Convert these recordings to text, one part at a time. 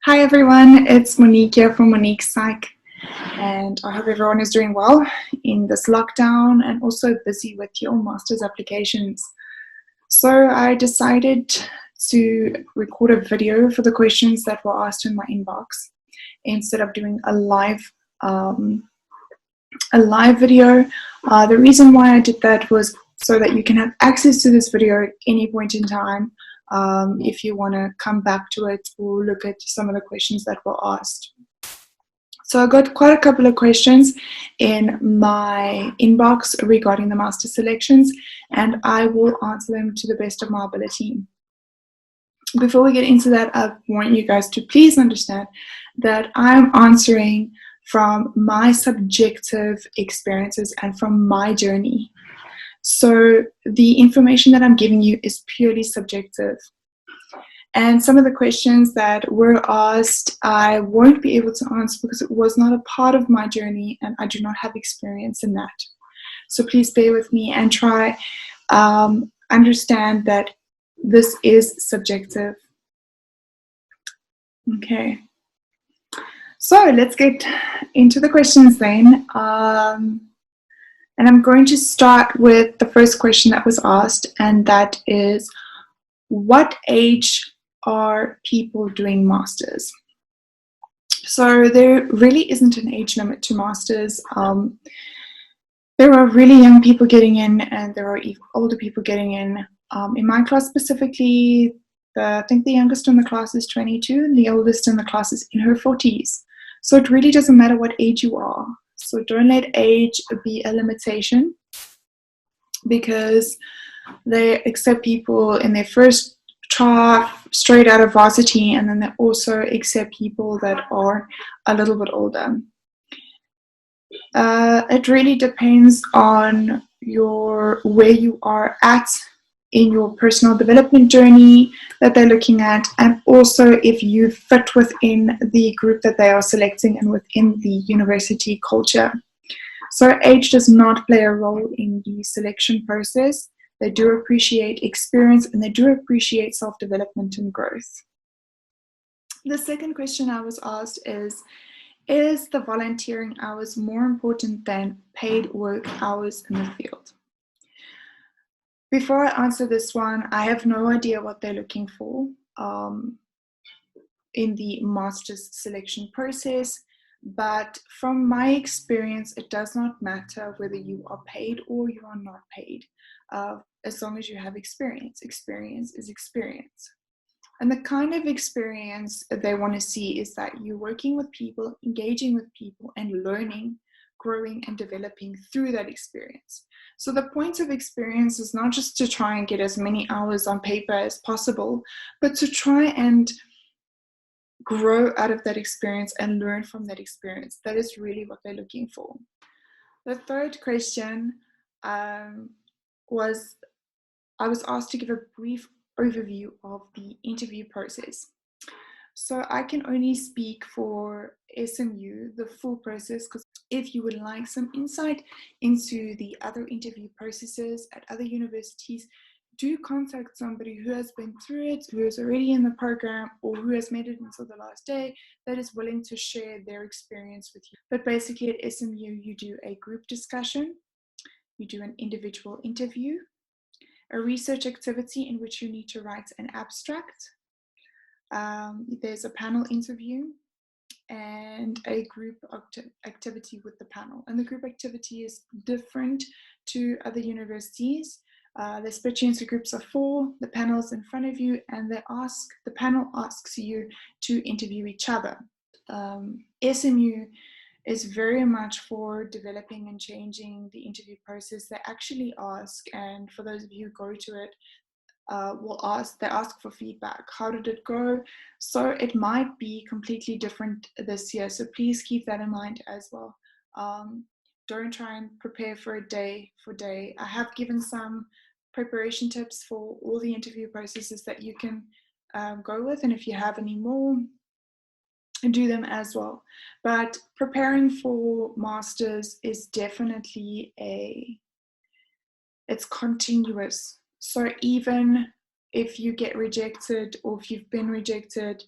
Hi everyone, it's Monique here from BEPsych, and I hope everyone is doing well in this lockdown and also busy with your master's applications. So I decided to record a video for the questions that were asked in my inbox instead of doing a live video. The reason why I did that was so that you can have access to this video at any point in time. If you want to come back to it or look at some of the questions that were asked. So I got quite a couple of questions in my inbox regarding the master selections, and I will answer them to the best of my ability. Before we get into that, I want you guys to please understand that I'm answering from my subjective experiences and from my journey. So the information that I'm giving you is purely subjective. And some of the questions that were asked, I won't be able to answer because it was not a part of my journey and I do not have experience in that. So please bear with me and try understand that this is subjective. Okay. So let's get into the questions then. And I'm going to start with the first question that was asked, and that is, what age are people doing masters? So there really isn't an age limit to masters. There are really young people getting in, and there are older people getting in. In my class specifically, I think the youngest in the class is 22, and the oldest in the class is in her 40s. So it really doesn't matter what age you are. So don't let age be a limitation, because they accept people in their first try straight out of varsity, and then they also accept people that are a little bit older. It really depends on where you are at in your personal development journey that they're looking at, and also if you fit within the group that they are selecting and within the university culture. So age does not play a role in the selection process. They do appreciate experience, and they do appreciate self-development and growth. The second question I was asked is the volunteering hours more important than paid work hours in the field? Before I answer this one, I have no idea what they're looking for in the master's selection process. But from my experience, it does not matter whether you are paid or you are not paid, as long as you have experience. Experience is experience. And the kind of experience they want to see is that you're working with people, engaging with people, and learning, growing, and developing through that experience. So the point of experience is not just to try and get as many hours on paper as possible, but to try and grow out of that experience and learn from that experience. That is really what they're looking for. The third question was, I was asked to give a brief overview of the interview process. So I can only speak for SMU, the full process, because if you would like some insight into the other interview processes at other universities, do contact somebody who has been through it, who is already in the program, or who has made it until the last day, that is willing to share their experience with you. But basically at SMU, you do a group discussion, you do an individual interview, a research activity in which you need to write an abstract. There's a panel interview and a group activity with the panel. And the group activity is different to other universities. They split you into groups of 4, the panel's in front of you, and the panel asks you to interview each other. SMU is very much for developing and changing the interview process. They actually ask, and for those of you who go to it, they ask for feedback. How did it go? So it might be completely different this year. So please keep that in mind as well. Don't try and prepare for it day for day. I have given some preparation tips for all the interview processes that you can go with. And if you have any more, do them as well. But preparing for masters is definitely it's continuous. So even if you get rejected or if you've been rejected,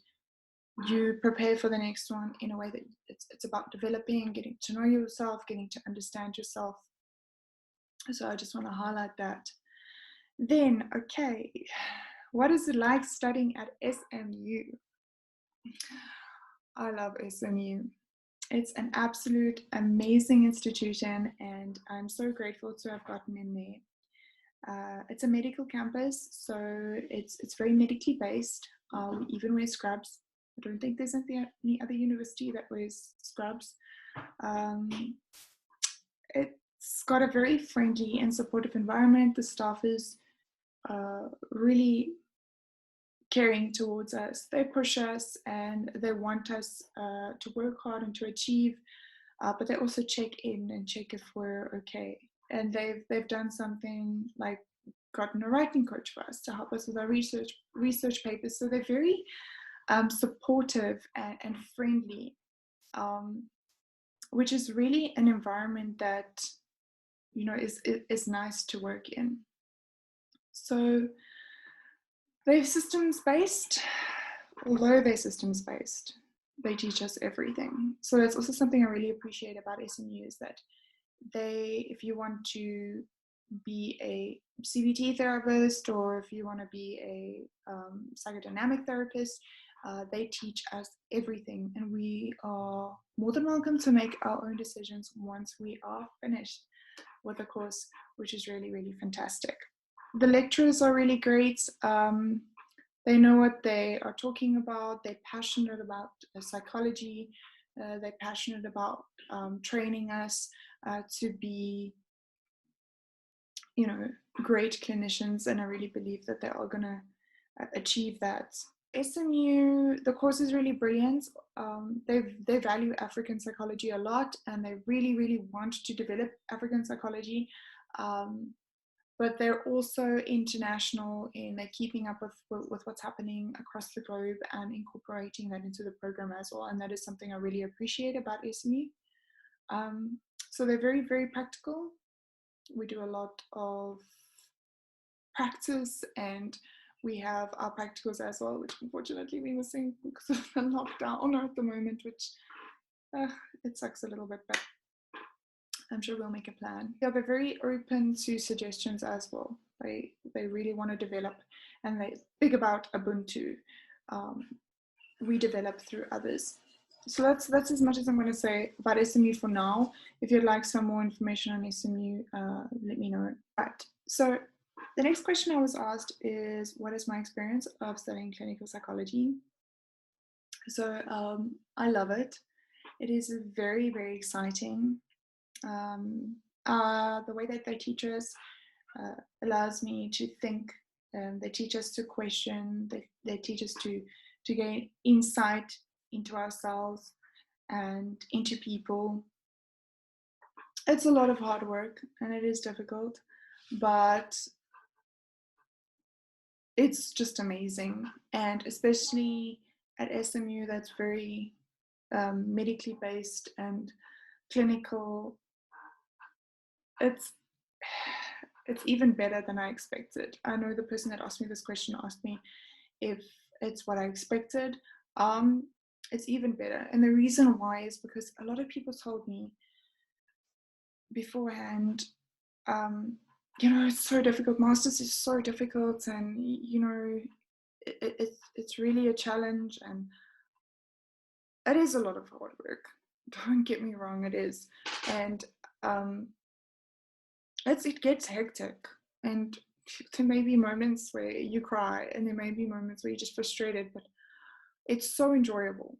you prepare for the next one in a way that it's about developing, getting to know yourself, getting to understand yourself. So I just want to highlight that. Then, okay, what is it like studying at SMU? I love SMU. It's an absolute amazing institution, and I'm so grateful to have gotten in there. It's a medical campus, so it's very medically based. We even wear scrubs. I don't think there's any other university that wears scrubs. It's got a very friendly and supportive environment. The staff is really caring towards us. They push us and they want us to work hard and to achieve, but they also check in and check if we're okay. And they've done something like gotten a writing coach for us to help us with our research papers. So they're very supportive and friendly, which is really an environment that is nice to work in. So they're systems based. Although they're systems based, they teach us everything. So that's also something I really appreciate about SMU, is that if you want to be a CBT therapist, or if you want to be a psychodynamic therapist, they teach us everything, and we are more than welcome to make our own decisions once we are finished with the course, which is really, really fantastic. The lecturers are really great. They know what they are talking about. They're passionate about psychology. They're passionate about training us to be, great clinicians, and I really believe that they are going to achieve that. SMU, the course is really brilliant. They value African psychology a lot, and they really, really want to develop African psychology. But they're also international in their keeping up with what's happening across the globe and incorporating that into the program as well. And that is something I really appreciate about SMU. So they're very, very practical. We do a lot of practice, and we have our practicals as well, which unfortunately we're missing because of the lockdown at the moment, which it sucks a little bit, but I'm sure we'll make a plan. Yeah, they're very open to suggestions as well. They really want to develop, and they're big about Ubuntu. We develop through others. So that's as much as I'm going to say about SMU for now. If you'd like some more information on SMU, let me know. Right. So the next question I was asked is, what is my experience of studying clinical psychology? So I love it. It is very, very exciting. The way that they teach us allows me to think. They teach us to question. They teach us to gain insight into ourselves and into people. It's a lot of hard work, and it is difficult, but it's just amazing. And especially at SMU, that's very medically based and clinical. It's even better than I expected. I know the person that asked me this question asked me if it's what I expected. It's even better. And the reason why is because a lot of people told me beforehand, it's so difficult. Masters is so difficult, and it's really a challenge, and it is a lot of hard work. Don't get me wrong, it is. And it gets hectic, and there may be moments where you cry, and there may be moments where you're just frustrated, but it's so enjoyable.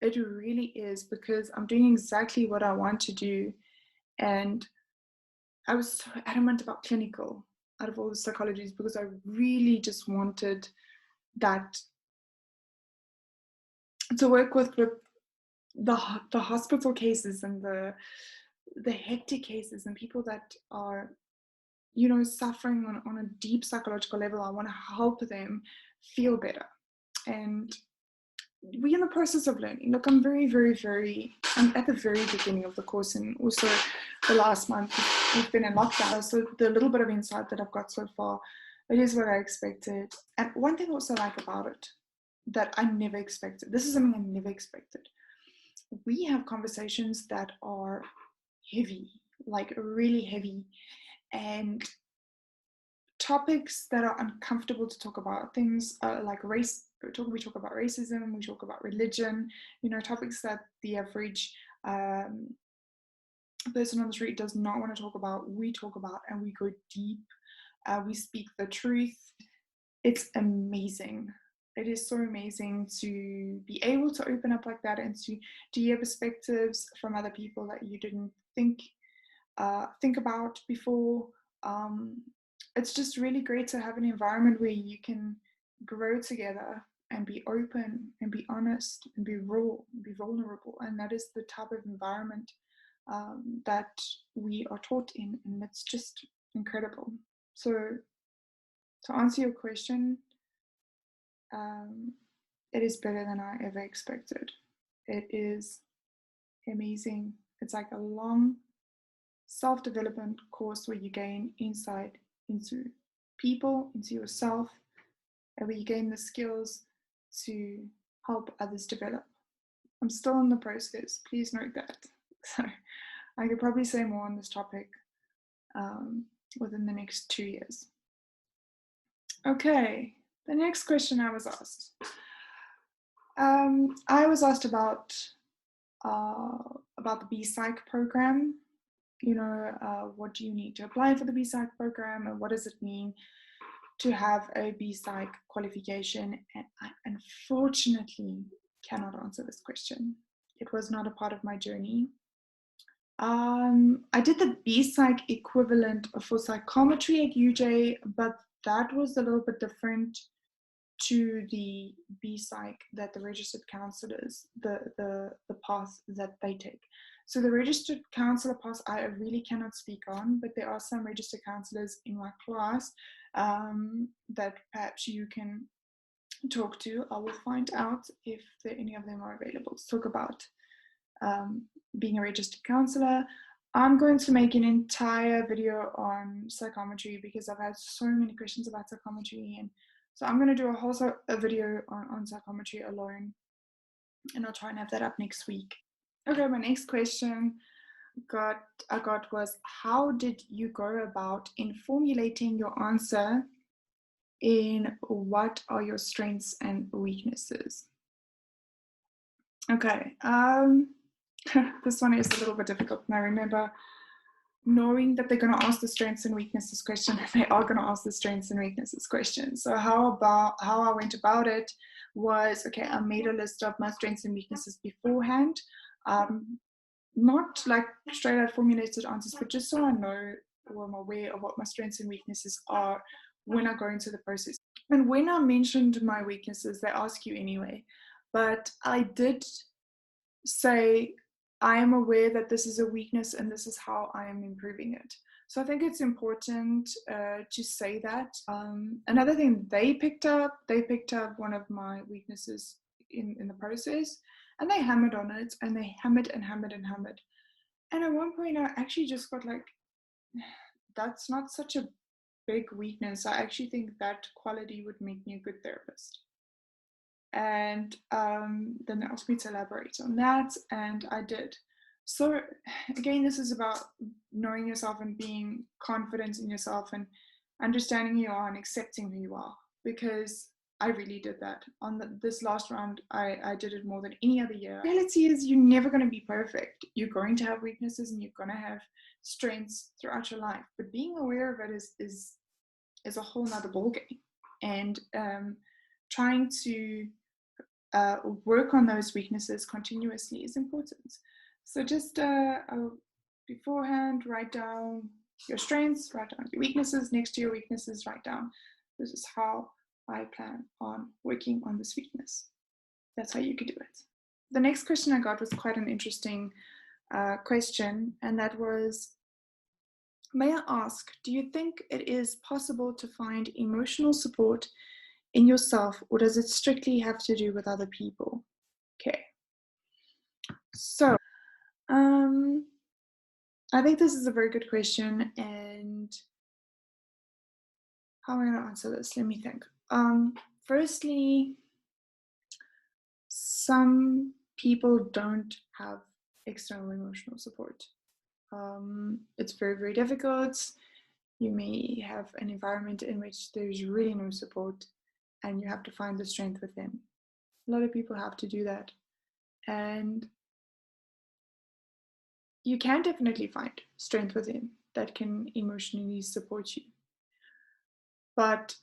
It really is, because I'm doing exactly what I want to do. And I was so adamant about clinical out of all the psychologies, because I really just wanted that, to work with the hospital cases and the hectic cases and people that are suffering on a deep psychological level. I want to help them feel better, and we're in the process of learning. Look, I'm very, very, I'm at the very beginning of the course, and also the last month we've been in lockdown. So the little bit of insight that I've got so far, it is what I expected. And one thing I also like about it that I never expected. This is something I never expected. We have conversations that are heavy, like really heavy, and topics that are uncomfortable to talk about. Things like race. We talk about racism. We talk about religion. Topics that the average person on the street does not want to talk about. We talk about, and we go deep. We speak the truth. It's amazing. It is so amazing to be able to open up like that and to hear perspectives from other people that you didn't think about before. It's just really great to have an environment where you can grow together and be open and be honest and be raw and be vulnerable. And that is the type of environment that we are taught in, and it's just incredible. So to answer your question, it is better than I ever expected. It is amazing. It's like a long self-development course where you gain insight into people, into yourself, and where you gain the skills to help others develop. I'm still in the process, please note that. So I could probably say more on this topic within the next 2 years. Okay, the next question I was asked. I was asked about the BEPsych program. What do you need to apply for the BEPsych program, and what does it mean to have a BEPsych qualification? And I unfortunately cannot answer this question. It was not a part of my journey. I did the BEPsych equivalent for psychometry at UJ, but that was a little bit different to the BEPsych that the registered counselors, the path that they take. So the registered counselor path I really cannot speak on, but there are some registered counselors in my class that perhaps you can talk to. I will find out if any of them are available to talk about being a registered counselor. I'm going to make an entire video on psychometry because I've had so many questions about psychometry, and so I'm going to do a video on psychometry alone, and I'll try and have that up next week. Okay, my next question I got was, how did you go about in formulating your answer in what are your strengths and weaknesses? Okay, this one is a little bit difficult, and I remember knowing that they're going to ask the strengths and weaknesses question, and they are going to ask the strengths and weaknesses question. So how I went about it was, okay, I made a list of my strengths and weaknesses beforehand, not like straight out formulated answers, but just so I know, or I'm aware of what my strengths and weaknesses are when I go into the process. And when I mentioned my weaknesses, they ask you anyway, but I did say, I am aware that this is a weakness and this is how I am improving it. So I think it's important to say that. Another thing they picked up one of my weaknesses in the process, and they hammered on it, and they hammered and hammered and hammered. And at one point I actually just got like, that's not such a big weakness. I actually think that quality would make me a good therapist. And then they asked me to elaborate on that, and I did. So again, this is about knowing yourself and being confident in yourself and understanding who you are and accepting who you are, because I really did that. On this last round, I did it more than any other year. The reality is, you're never going to be perfect. You're going to have weaknesses and you're going to have strengths throughout your life, but being aware of it is a whole nother ballgame. And trying to work on those weaknesses continuously is important. So just beforehand, write down your strengths, write down your weaknesses. Next to your weaknesses, write down, this is how I plan on working on this weakness. That's how you could do it. The next question I got was quite an interesting question, and that was, may I ask, do you think it is possible to find emotional support in yourself, or does it strictly have to do with other people? Okay, so I think this is a very good question, and how am I going to answer this? Let me think. Firstly, some people don't have external emotional support. It's very, very difficult. You may have an environment in which there's really no support and you have to find the strength within. A lot of people have to do that. And you can definitely find strength within that can emotionally support you. But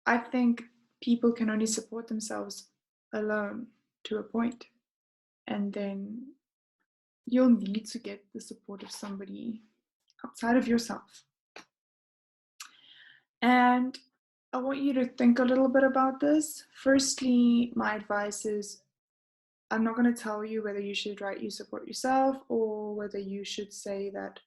I think people can only support themselves alone to a point. And then you'll need to get the support of somebody outside of yourself. And I want you to think a little bit about this. Firstly, my advice is I'm not going to tell you whether you should write you support yourself or whether you should say that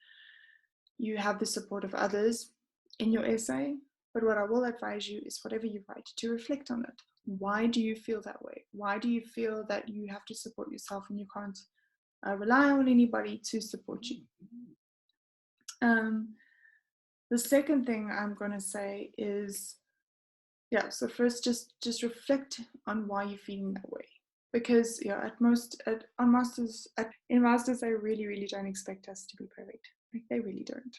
you have the support of others in your essay. But what I will advise you is whatever you write, to reflect on it. Why do you feel that way? Why do you feel that you have to support yourself and you can't rely on anybody to support you? The second thing I'm going to say is, so first just reflect on why you're feeling that way. Because in masters, they really don't expect us to be perfect. Like, they really don't.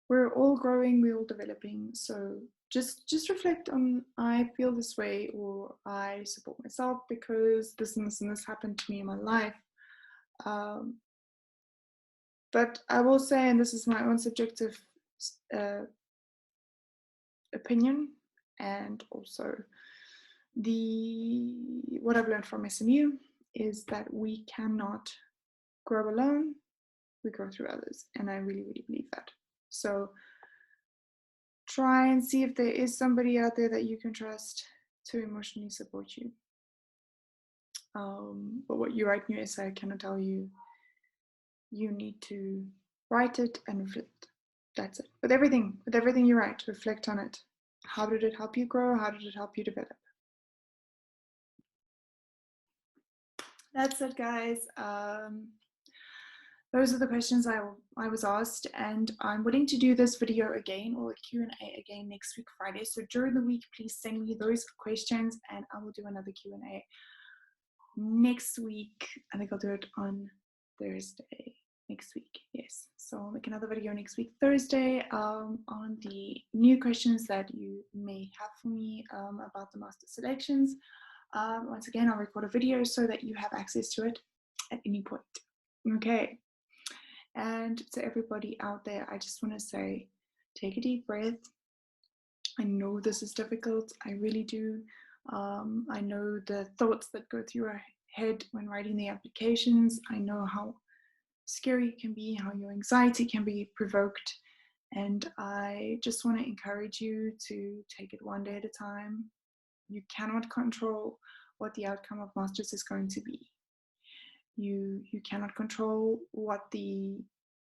We're all growing, we're all developing. So just reflect on, I feel this way, or I support myself because this and this and this happened to me in my life. But I will say, and this is my own subjective opinion, and also what I've learned from SMU is that we cannot grow alone, we grow through others, and I really believe that. So try and see if there is somebody out there that you can trust to emotionally support you. But what you write in your essay, I cannot tell you. You need to write it and reflect. That's it. With everything you write, reflect on it. How did it help you grow? How did it help you develop? That's it, guys. Those are the questions I was asked, and I'm willing to do this video again, or a Q&A again next week, Friday. So during the week, please send me those questions, and I will do another Q&A next week. I think I'll do it on Thursday next week. Yes, so I'll make another video next week, Thursday, on the new questions that you may have for me about the master selections. Once again, I'll record a video so that you have access to it at any point. Okay. And to everybody out there, I just want to say, take a deep breath. I know this is difficult. I really do. I know the thoughts that go through your head when writing the applications. I know how scary it can be, how your anxiety can be provoked. And I just want to encourage you to take it one day at a time. You cannot control what the outcome of masters is going to be. You cannot control what the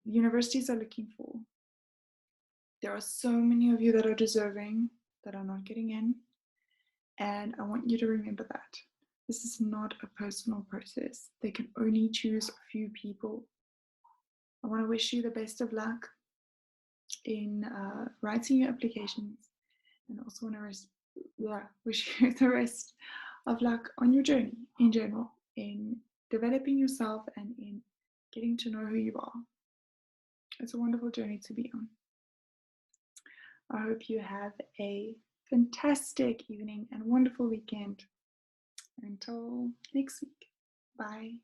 universities are looking for. There are so many of you that are deserving that are not getting in, and I want you to remember that. This is not a personal process. They can only choose a few people. I want to wish you the best of luck in writing your applications, and also want to wish you the rest of luck on your journey in general, in developing yourself and in getting to know who you are. It's a wonderful journey to be on. I hope you have a fantastic evening and wonderful weekend. Until next week. Bye.